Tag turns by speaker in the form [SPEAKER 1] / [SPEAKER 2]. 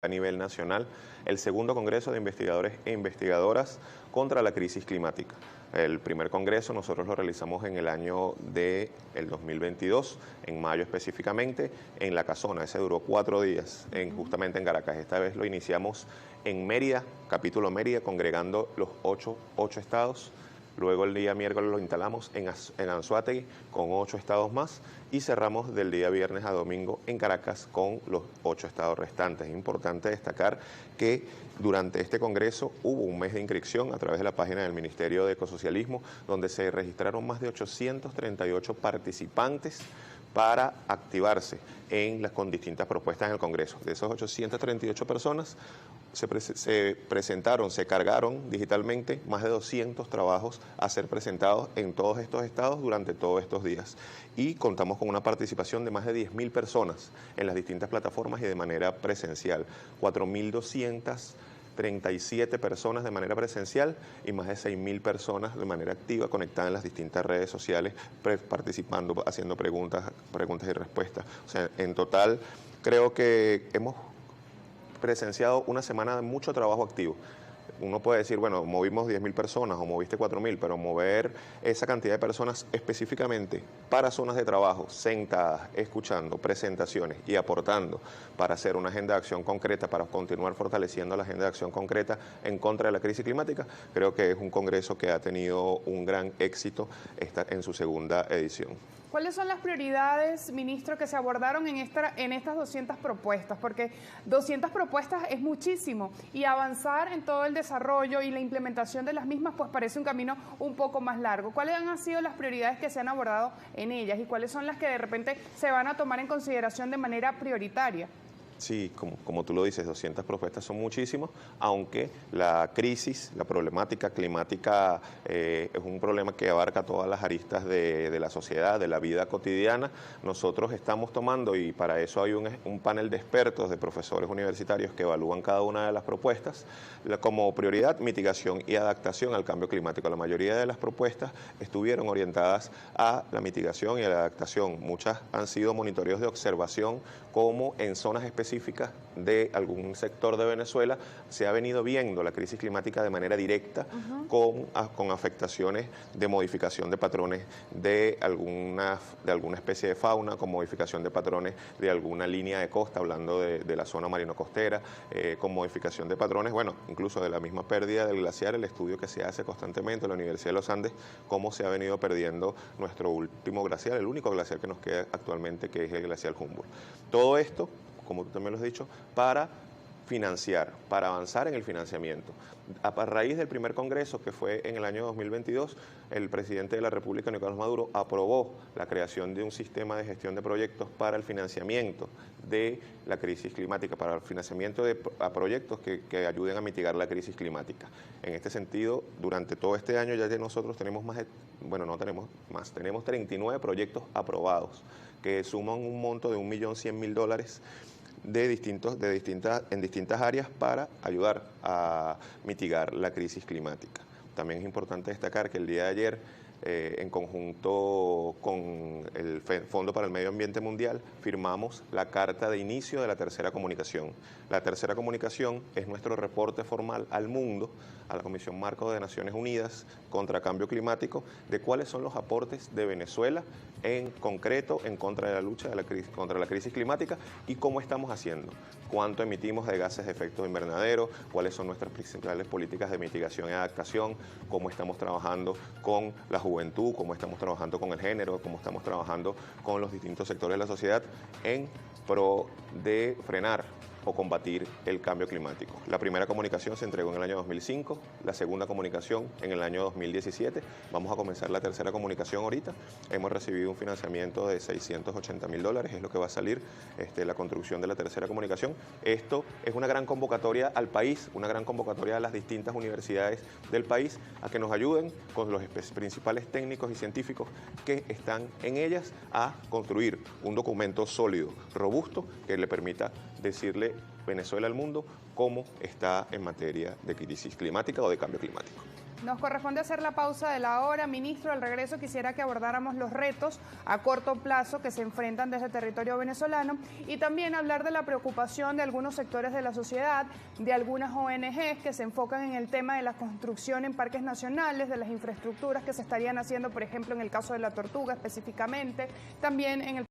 [SPEAKER 1] a nivel nacional el segundo Congreso de Investigadores e Investigadoras contra la Crisis Climática. El primer congreso nosotros lo realizamos en el año del 2022, en mayo específicamente, en La Casona. Ese duró 4 días, justamente en Caracas. Esta vez lo iniciamos en Mérida, capítulo Mérida, congregando los ocho estados. Luego el día miércoles lo instalamos en Anzoátegui con 8 estados más y cerramos del día viernes a domingo en Caracas con los 8 estados restantes. Es importante destacar que durante este congreso hubo un mes de inscripción a través de la página del Ministerio de Ecosocialismo, donde se registraron más de 838 participantes para activarse con distintas propuestas en el Congreso. De esas 838 personas se presentaron, se cargaron digitalmente más de 200 trabajos a ser presentados en todos estos estados durante todos estos días. Y contamos con una participación de más de 10.000 personas en las distintas plataformas y de manera presencial. 4.237 personas de manera presencial y más de 6.000 personas de manera activa conectadas en las distintas redes sociales, participando, haciendo preguntas y respuestas. O sea, en total creo que hemos presenciado una semana de mucho trabajo activo. Uno puede decir, bueno, movimos 10.000 personas o moviste 4.000, pero mover esa cantidad de personas específicamente para zonas de trabajo, sentadas, escuchando presentaciones y aportando para hacer una agenda de acción concreta, para continuar fortaleciendo la agenda de acción concreta en contra de la crisis climática, creo que es un congreso que ha tenido un gran éxito en su segunda edición.
[SPEAKER 2] ¿Cuáles son las prioridades, ministro, que se abordaron en estas 200 propuestas? Porque 200 propuestas es muchísimo y avanzar en todo el desarrollo y la implementación de las mismas pues parece un camino un poco más largo. ¿Cuáles han sido las prioridades que se han abordado en ellas y cuáles son las que de repente se van a tomar en consideración de manera prioritaria?
[SPEAKER 1] Sí, como tú lo dices, 200 propuestas son muchísimos, aunque la crisis, la problemática climática es un problema que abarca todas las aristas de la sociedad, de la vida cotidiana. Nosotros estamos tomando, y para eso hay un panel de expertos, de profesores universitarios que evalúan cada una de las propuestas, como prioridad, mitigación y adaptación al cambio climático. La mayoría de las propuestas estuvieron orientadas a la mitigación y a la adaptación. Muchas han sido monitoreos de observación, como en zonas específicas de algún sector de Venezuela se ha venido viendo la crisis climática de manera directa, con afectaciones de modificación de patrones de alguna especie de fauna, con modificación de patrones de alguna línea de costa, hablando de la zona marino-costera, con modificación de patrones, bueno, incluso de la misma pérdida del glaciar, el estudio que se hace constantemente en la Universidad de los Andes, cómo se ha venido perdiendo nuestro último glaciar, el único glaciar que nos queda actualmente, que es el glaciar Humboldt. Todo esto, como tú también lo has dicho, para financiar, para avanzar en el financiamiento. A raíz del primer congreso, que fue en el año 2022, el presidente de la República, Nicolás Maduro, aprobó la creación de un sistema de gestión de proyectos para el financiamiento de la crisis climática, para el financiamiento a proyectos que ayuden a mitigar la crisis climática. En este sentido, durante todo este año ya nosotros tenemos tenemos 39 proyectos aprobados, que suman un monto de $1.100.000 en distintas áreas para ayudar a mitigar la crisis climática. También es importante destacar que el día de ayer, en conjunto con el Fondo para el Medio Ambiente Mundial, firmamos la carta de inicio de la tercera comunicación. La tercera comunicación es nuestro reporte formal al mundo, a la Comisión Marco de Naciones Unidas contra Cambio Climático, de cuáles son los aportes de Venezuela en concreto en contra de la lucha contra la crisis climática y cómo estamos haciendo, cuánto emitimos de gases de efecto invernadero, cuáles son nuestras principales políticas de mitigación y adaptación, cómo estamos trabajando con la juventud, cómo estamos trabajando con el género, cómo estamos trabajando con los distintos sectores de la sociedad en pro de frenar o combatir el cambio climático. La primera comunicación se entregó en el año 2005, la segunda comunicación en el año 2017, vamos a comenzar la tercera comunicación ahorita. Hemos recibido un financiamiento de $680.000, es lo que va a salir la construcción de la tercera comunicación. Esto es una gran convocatoria al país, una gran convocatoria a las distintas universidades del país a que nos ayuden con los principales técnicos y científicos que están en ellas a construir un documento sólido, robusto, que le permita decirle Venezuela al mundo cómo está en materia de crisis climática o de cambio climático.
[SPEAKER 2] Nos corresponde hacer la pausa de la hora. Ministro, al regreso quisiera que abordáramos los retos a corto plazo que se enfrentan desde el territorio venezolano y también hablar de la preocupación de algunos sectores de la sociedad, de algunas ONGs que se enfocan en el tema de la construcción en parques nacionales, de las infraestructuras que se estarían haciendo, por ejemplo, en el caso de La Tortuga específicamente, también en el